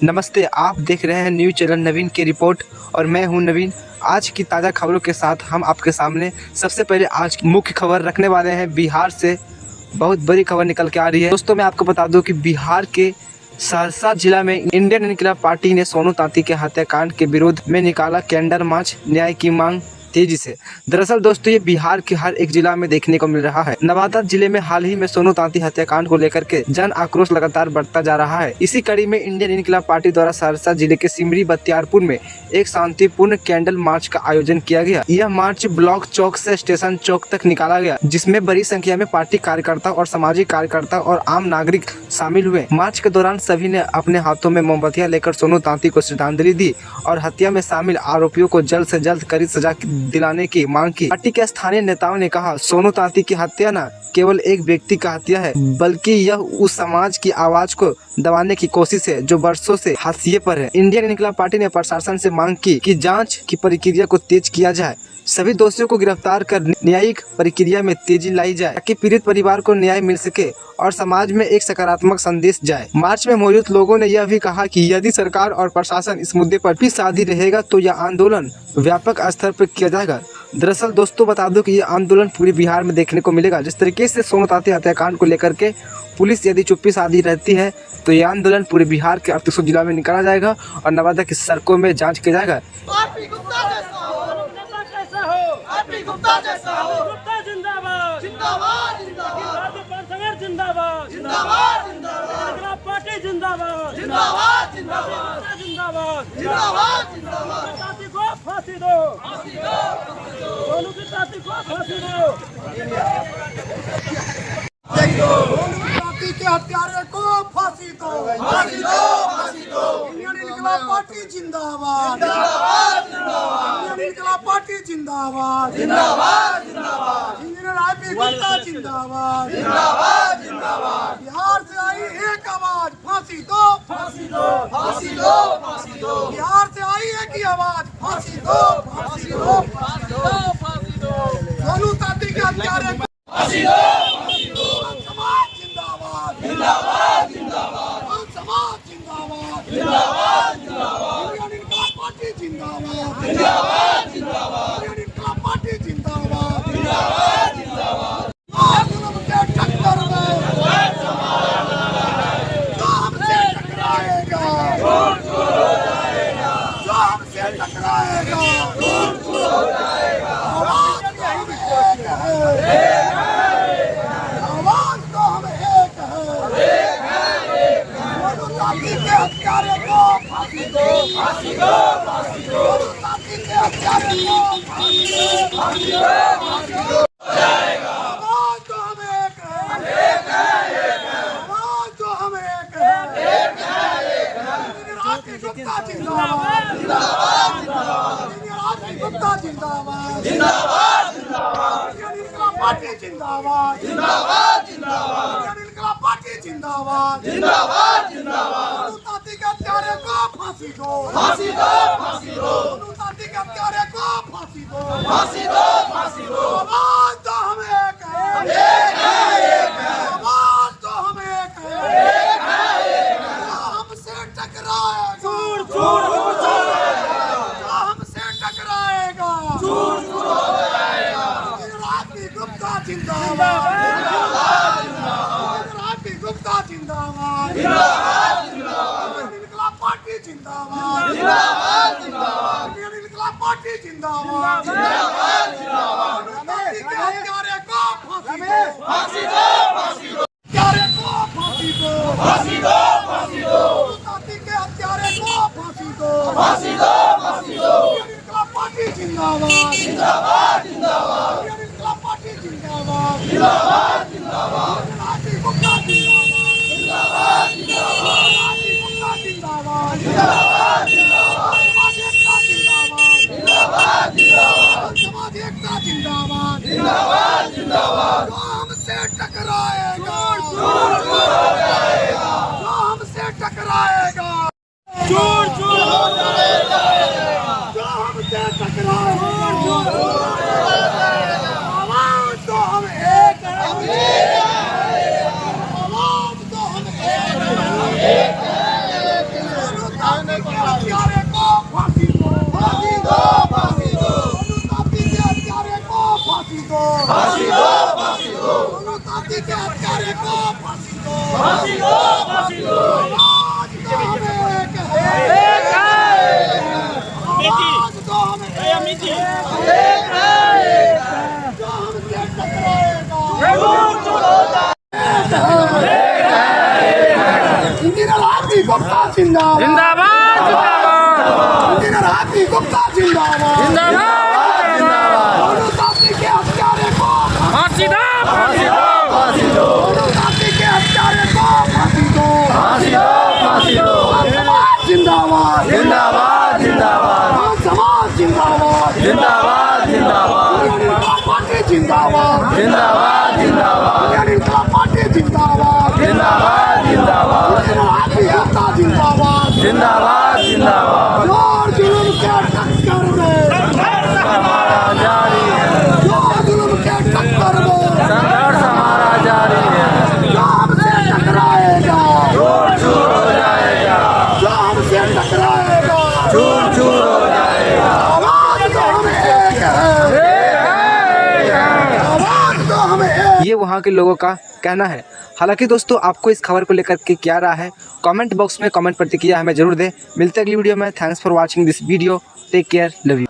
नमस्ते, आप देख रहे हैं न्यूज़ चैनल नवीन की रिपोर्ट और मैं हूं नवीन। आज की ताज़ा खबरों के साथ हम आपके सामने सबसे पहले आज की मुख्य खबर रखने वाले हैं। बिहार से बहुत बड़ी खबर निकल के आ रही है। दोस्तों, मैं आपको बता दूं कि बिहार के सहरसा जिला में इंडियन इनकलाब पार्टी ने सोनू तांती के हत्याकांड के विरोध में निकाला कैंडल मार्च, न्याय की मांग तेजी से। दरअसल दोस्तों, ये बिहार के हर एक जिला में देखने को मिल रहा है। नवादा जिले में हाल ही में सोनू तांती हत्याकांड को लेकर के जन आक्रोश लगातार बढ़ता जा रहा है। इसी कड़ी में इंडियन इनकलाब पार्टी द्वारा सहरसा जिले के सिमरी बख्तियारपुर में एक शांतिपूर्ण कैंडल मार्च का आयोजन किया गया। यह मार्च ब्लॉक चौक से स्टेशन चौक तक निकाला गया, जिसमें बड़ी संख्या में पार्टी कार्यकर्ता और सामाजिक कार्यकर्ता और आम नागरिक शामिल हुए। मार्च के दौरान सभी ने अपने हाथों में मोमबत्तियां लेकर सोनू तांती को श्रद्धांजलि दी और हत्या में शामिल आरोपियों को जल्द से जल्द कड़ी सजा दिलाने की मांग की। पार्टी के स्थानीय नेताओं ने कहा, सोनू तांती की हत्या न केवल एक व्यक्ति का हत्या है, बल्कि यह उस समाज की आवाज को दबाने की कोशिश है जो वर्षों से हाशिए पर है। इंडियन इनकलाब पार्टी ने प्रशासन से मांग की कि जांच की प्रक्रिया को तेज किया जाए, सभी दोषियों को गिरफ्तार कर न्यायिक प्रक्रिया में तेजी लाई जाए ताकि पीड़ित परिवार को न्याय मिल सके और समाज में एक सकारात्मक संदेश जाए। मार्च में मौजूद लोगों ने यह भी कहा कि यदि सरकार और प्रशासन इस मुद्दे पर भी साधी रहेगा तो यह आंदोलन व्यापक स्तर पर किया जाएगा। दरअसल दोस्तों, बता दूं कि यह आंदोलन पूरे बिहार में देखने को मिलेगा। जिस तरीके से सोनू तांती हत्याकांड को लेकर के पुलिस यदि चुप्पी साधी रहती है तो यह आंदोलन पूरे बिहार के 38 जिला में निकाला जाएगा और नवादा की सड़कों में जांच किया जाएगा। गुप्ता जैसा हो, गुप्ता जिंदाबाद, जिंदाबाद, जिंदाबाद, जिंदाबाद, जिंदाबाद, जिंदाबाद, पार्टी जिंदाबाद, जिंदाबाद, जिंदाबाद, जिंदाबाद, जिंदाबाद, जिंदाबाद, तांती को फांसी दो, फांसी दो, सोनू की तांती को फांसी दो, तांती के हत्यारे को फांसी दो, फांसी दो, फांसी दो, इंडियन इनकलाब पार्टी जिंदाबाद, जिंदाबाद, जिंदाबाद, इंडियन इनकलाब पार्टी जिंदाबाद, जिंदाबाद, जिंदाबाद, इंजीनियर आईपी गुप्ता जिंदाबाद, जिंदाबाद, जिंदाबाद, बिहार से आई एक आवाज, फांसी दो, फांसी दो, फांसी दो, फांसी दो, बिहार से आई एक ही आवाज, फांसी दो, फांसी दो, फांसी दो, फांसी दो, सोनू तांती के हत्यारे को फांसी दो, फांसी दो, समाज जिंदाबाद, जिंदाबाद, जिंदाबाद, समाज जिंदाबाद, जिंदाबाद, जिंदाबाद, इंडियन इनकलाब पार्टी जिंदाबाद, जिंदाबाद, जिंदाबाद, इंडियन इनकलाब पार्टी जिंदाबाद, जिंदाबाद, जिंदाबाद, जुल्म के टक्कर में जो हमसे टकराएगा चूर चूर हो जाएगा, जो हमसे टकराएगा चूर चूर हो जाएगा। आवाज तो हम एक है, आवाज तो हम एक है, सोनू तांती के हत्यारे को फांसी दो, फांसी दो, फांसी दो, सोनू तांती के हत्यारे को फांसी दो, फांसी दो, फांसी दो जाएगा। आवाज तो हम एक है, आवाज तो हम एक है, गुप्ता जिंदाबाद, जिंदाबाद, जिंदाबाद, गुप्ता जिंदाबाद, जिंदाबाद, जिंदाबाद, इंडियन इनकलाब पार्टी जिंदाबाद, जिंदाबाद, जिंदाबाद, इंडियन इनकलाब पार्टी जिंदाबाद, जिंदाबाद, जिंदाबाद, सोनू तांती के हत्यारे को फांसी दो, फांसी दो, फांसी दो, सोनू तांती के हत्यारे को फांसी दो, फांसी दो, फांसी दो, आवाज तो हम एक है, आवाज तो हम एक है, हमसे टकराएगा चूर चूर हो जाएगा, हमसे टकराएगा चूर चूर हो जाएगा। गुप्ता जिंदाबाद, जिंदाबाद, जिंदाबाद, गुप्ता जिंदाबाद, जिंदाबाद, जिंदाबाद, इनकलाब पार्टी जिंदाबाद, जिंदाबाद, जिंदाबाद, इंडियन इनकलाब पार्टी जिंदाबाद, जिंदाबाद, जिंदाबाद, तांती के हत्यारे को फांसी दो, फांसी दो, हत्यारे को फांसी दो, फांसी दो, फांसी दो, तांती के हत्यारे को फांसी दो, फांसी दो, फांसी दो, इंडियन इनकलाब पार्टी जिंदाबाद, जिंदाबाद, जिंदाबाद, इंडियन इनकलाब पार्टी जिंदाबाद, जिंदाबाद, जिंदाबाद, गुप्ता जिंदाबाद, जिंदाबाद, जिंदाबाद, गुप्ता जिंदाबाद, जिंदाबाद, जिंदाबाद, समाज एकता जिंदाबाद, जिंदाबाद, जिंदाबाद, समाज एकता जिंदाबाद, जिंदाबाद, जिंदाबाद, जो हमसे टकराएगा चूर चूर हो जाएगा, जो हमसे टकराएगा चूर चूर हो जाएगा, जो हमसे टकराएगा चूर चूर हो जाएगा। आवाज तो हम एक है, आवाज तो हम एक है, इंजीनियर हाथी गुप्ता जिंदाबाद जिंदाबाद जिंदाबाद इंजीनियर हाथी गुप्ता जिंदाबाद जिंदाबाद जिंदाबाद दोनों साथी के हत्यारे को फांसी दो फांसी दो फांसी दो दोनों साथी के हत्यारे को फांसी दो फांसी दो फांसी दो समाज जिंदाबाद जिंदाबाद जिंदाबाद समाज जिंदाबाद जिंदाबाद जिंदाबाद इंडियन पार्टी जिंदाबाद जिंदाबाद जिंदाबाद इंडियन पार्टी जिंदाबाद जिंदाबाद जिंदाबाद इंजीनियर हाथी गुप्ता जिंदाबाद जिंदाबाद जिंदाबाद जोर जुल्म के टक्कर में हमारा जारी है जोर जुल्म के टक्कर में संघर्ष हमारा जारी है जो हमसे टकराएगा चूर चूर हो जाएगा जो हमसे टकराएगा चूर चूर हो जाएगा आवाज तो हम एक है आवाज तो हम एक ये वहाँ के लोगों का कहना है। हालांकि दोस्तों आपको इस खबर को लेकर के क्या राय है, कमेंट बॉक्स में कमेंट प्रतिक्रिया हमें जरूर दें। मिलते हैं अगली वीडियो में। Thanks for watching this video. Take care, love you.